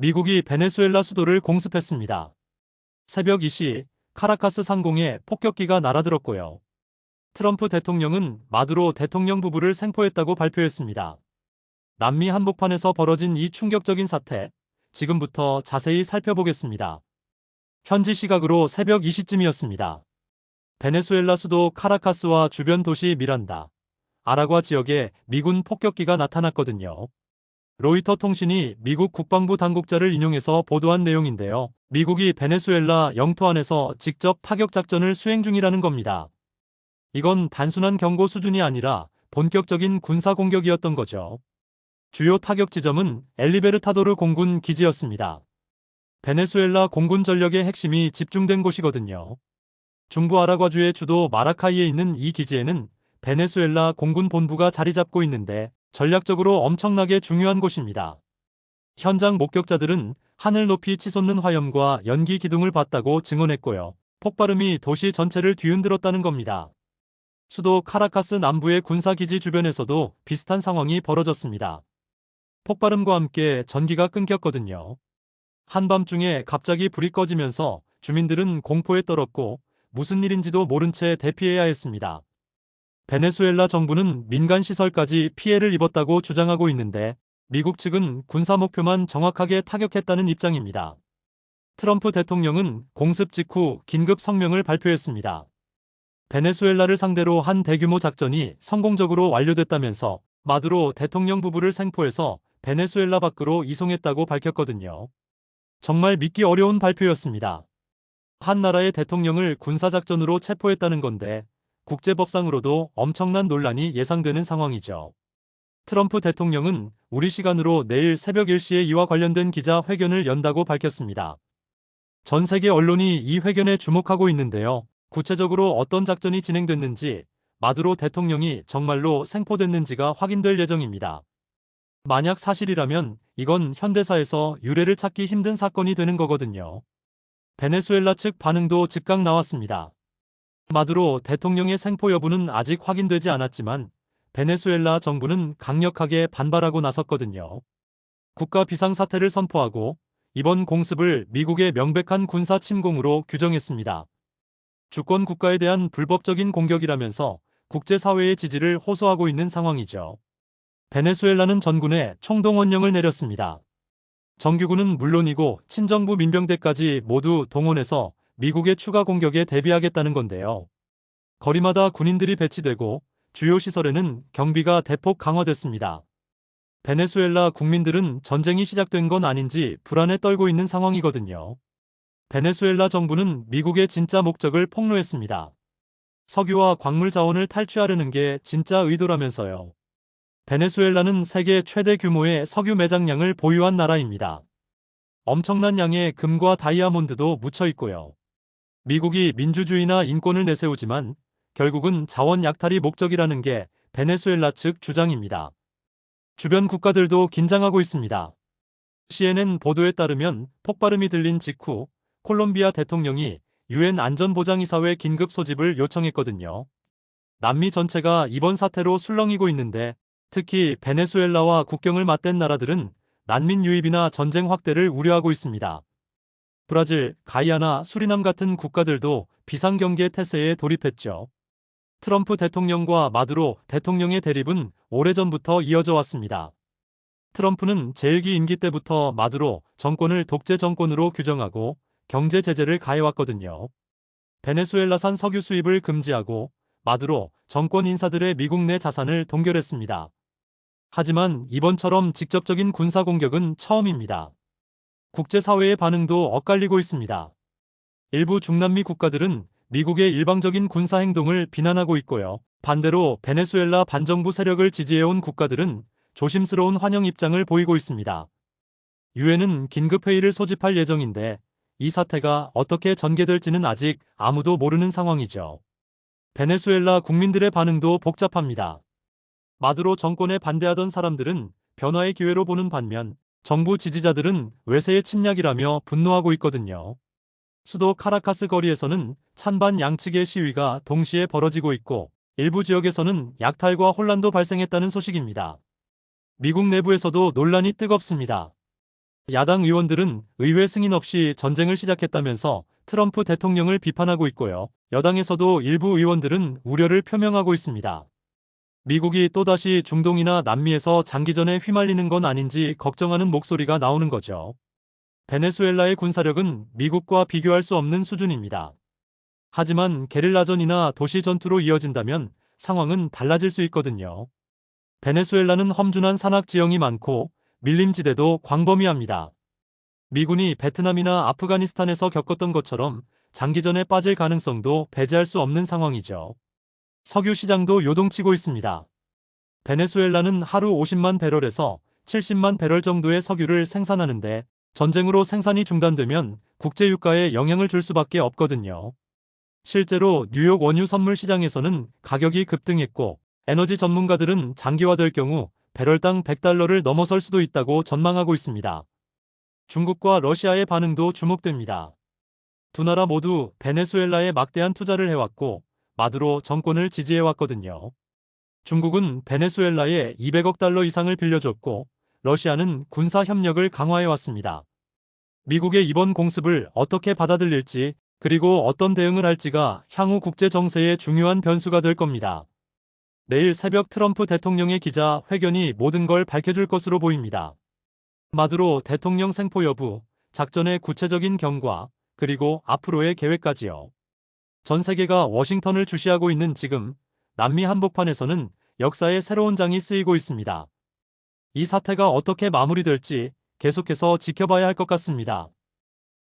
미국이 베네수엘라 수도를 공습했습니다. 새벽 2시 카라카스 상공에 폭격기가 날아들었고요. 트럼프 대통령은 마두로 대통령 부부를 생포했다고 발표했습니다. 남미 한복판에서 벌어진 이 충격적인 사태, 지금부터 자세히 살펴보겠습니다. 현지 시각으로 새벽 2시쯤이었습니다. 베네수엘라 수도 카라카스와 주변 도시 미란다, 아라과 지역에 미군 폭격기가 나타났거든요. 로이터 통신이 미국 국방부 당국자를 인용해서 보도한 내용인데요. 미국이 베네수엘라 영토 안에서 직접 타격 작전을 수행 중이라는 겁니다. 이건 단순한 경고 수준이 아니라 본격적인 군사 공격이었던 거죠. 주요 타격 지점은 엘리베르타도르 공군 기지였습니다. 베네수엘라 공군 전력의 핵심이 집중된 곳이거든요. 중부 아라과주의 주도 마라카이에 있는 이 기지에는 베네수엘라 공군 본부가 자리 잡고 있는데 전략적으로 엄청나게 중요한 곳입니다. 현장 목격자들은 하늘 높이 치솟는 화염과 연기 기둥을 봤다고 증언했고요. 폭발음이 도시 전체를 뒤흔들었다는 겁니다. 수도 카라카스 남부의 군사기지 주변에서도 비슷한 상황이 벌어졌습니다. 폭발음과 함께 전기가 끊겼거든요. 한밤중에 갑자기 불이 꺼지면서 주민들은 공포에 떨었고 무슨 일인지도 모른 채 대피해야 했습니다. 베네수엘라 정부는 민간 시설까지 피해를 입었다고 주장하고 있는데 미국 측은 군사 목표만 정확하게 타격했다는 입장입니다. 트럼프 대통령은 공습 직후 긴급 성명을 발표했습니다. 베네수엘라를 상대로 한 대규모 작전이 성공적으로 완료됐다면서 마두로 대통령 부부를 생포해서 베네수엘라 밖으로 이송했다고 밝혔거든요. 정말 믿기 어려운 발표였습니다. 한 나라의 대통령을 군사작전으로 체포했다는 건데 국제법상으로도 엄청난 논란이 예상되는 상황이죠. 트럼프 대통령은 우리 시간으로 내일 새벽 1시에 이와 관련된 기자회견을 연다고 밝혔습니다. 전 세계 언론이 이 회견에 주목하고 있는데요. 구체적으로 어떤 작전이 진행됐는지, 마두로 대통령이 정말로 생포됐는지가 확인될 예정입니다. 만약 사실이라면 이건 현대사에서 유례를 찾기 힘든 사건이 되는 거거든요. 베네수엘라 측 반응도 즉각 나왔습니다. 마두로 대통령의 생포 여부는 아직 확인되지 않았지만 베네수엘라 정부는 강력하게 반발하고 나섰거든요. 국가 비상사태를 선포하고 이번 공습을 미국의 명백한 군사 침공으로 규정했습니다. 주권 국가에 대한 불법적인 공격이라면서 국제사회의 지지를 호소하고 있는 상황이죠. 베네수엘라는 전군에 총동원령을 내렸습니다. 정규군은 물론이고 친정부 민병대까지 모두 동원해서 미국의 추가 공격에 대비하겠다는 건데요. 거리마다 군인들이 배치되고 주요 시설에는 경비가 대폭 강화됐습니다. 베네수엘라 국민들은 전쟁이 시작된 건 아닌지 불안에 떨고 있는 상황이거든요. 베네수엘라 정부는 미국의 진짜 목적을 폭로했습니다. 석유와 광물 자원을 탈취하려는 게 진짜 의도라면서요. 베네수엘라는 세계 최대 규모의 석유 매장량을 보유한 나라입니다. 엄청난 양의 금과 다이아몬드도 묻혀 있고요. 미국이 민주주의나 인권을 내세우지만 결국은 자원 약탈이 목적이라는 게 베네수엘라 측 주장입니다. 주변 국가들도 긴장하고 있습니다. CNN 보도에 따르면 폭발음이 들린 직후 콜롬비아 대통령이 유엔 안전보장이사회 긴급 소집을 요청했거든요. 남미 전체가 이번 사태로 술렁이고 있는데 특히 베네수엘라와 국경을 맞댄 나라들은 난민 유입이나 전쟁 확대를 우려하고 있습니다. 브라질, 가이아나, 수리남 같은 국가들도 비상경계 태세에 돌입했죠. 트럼프 대통령과 마두로 대통령의 대립은 오래전부터 이어져 왔습니다. 트럼프는 제1기 임기 때부터 마두로 정권을 독재 정권으로 규정하고 경제 제재를 가해왔거든요. 베네수엘라산 석유 수입을 금지하고 마두로 정권 인사들의 미국 내 자산을 동결했습니다. 하지만 이번처럼 직접적인 군사 공격은 처음입니다. 국제사회의 반응도 엇갈리고 있습니다. 일부 중남미 국가들은 미국의 일방적인 군사 행동을 비난하고 있고요. 반대로 베네수엘라 반정부 세력을 지지해온 국가들은 조심스러운 환영 입장을 보이고 있습니다. 유엔은 긴급회의를 소집할 예정인데 이 사태가 어떻게 전개될지는 아직 아무도 모르는 상황이죠. 베네수엘라 국민들의 반응도 복잡합니다. 마두로 정권에 반대하던 사람들은 변화의 기회로 보는 반면 정부 지지자들은 외세의 침략이라며 분노하고 있거든요. 수도 카라카스 거리에서는 찬반 양측의 시위가 동시에 벌어지고 있고 일부 지역에서는 약탈과 혼란도 발생했다는 소식입니다. 미국 내부에서도 논란이 뜨겁습니다. 야당 의원들은 의회 승인 없이 전쟁을 시작했다면서 트럼프 대통령을 비판하고 있고요. 여당에서도 일부 의원들은 우려를 표명하고 있습니다. 미국이 또다시 중동이나 남미에서 장기전에 휘말리는 건 아닌지 걱정하는 목소리가 나오는 거죠. 베네수엘라의 군사력은 미국과 비교할 수 없는 수준입니다. 하지만 게릴라전이나 도시 전투로 이어진다면 상황은 달라질 수 있거든요. 베네수엘라는 험준한 산악 지형이 많고 밀림지대도 광범위합니다. 미군이 베트남이나 아프가니스탄에서 겪었던 것처럼 장기전에 빠질 가능성도 배제할 수 없는 상황이죠. 석유 시장도 요동치고 있습니다. 베네수엘라는 하루 50만 배럴에서 70만 배럴 정도의 석유를 생산하는데 전쟁으로 생산이 중단되면 국제유가에 영향을 줄 수밖에 없거든요. 실제로 뉴욕 원유 선물 시장에서는 가격이 급등했고 에너지 전문가들은 장기화될 경우 배럴당 100달러를 넘어설 수도 있다고 전망하고 있습니다. 중국과 러시아의 반응도 주목됩니다. 두 나라 모두 베네수엘라에 막대한 투자를 해왔고 마두로 정권을 지지해왔거든요. 중국은 베네수엘라에 200억 달러 이상을 빌려줬고 러시아는 군사 협력을 강화해왔습니다. 미국의 이번 공습을 어떻게 받아들일지 그리고 어떤 대응을 할지가 향후 국제 정세의 중요한 변수가 될 겁니다. 내일 새벽 트럼프 대통령의 기자 회견이 모든 걸 밝혀줄 것으로 보입니다. 마두로 대통령 생포 여부, 작전의 구체적인 경과, 그리고 앞으로의 계획까지요. 전 세계가 워싱턴을 주시하고 있는 지금 남미 한복판에서는 역사의 새로운 장이 쓰이고 있습니다. 이 사태가 어떻게 마무리될지 계속해서 지켜봐야 할 것 같습니다.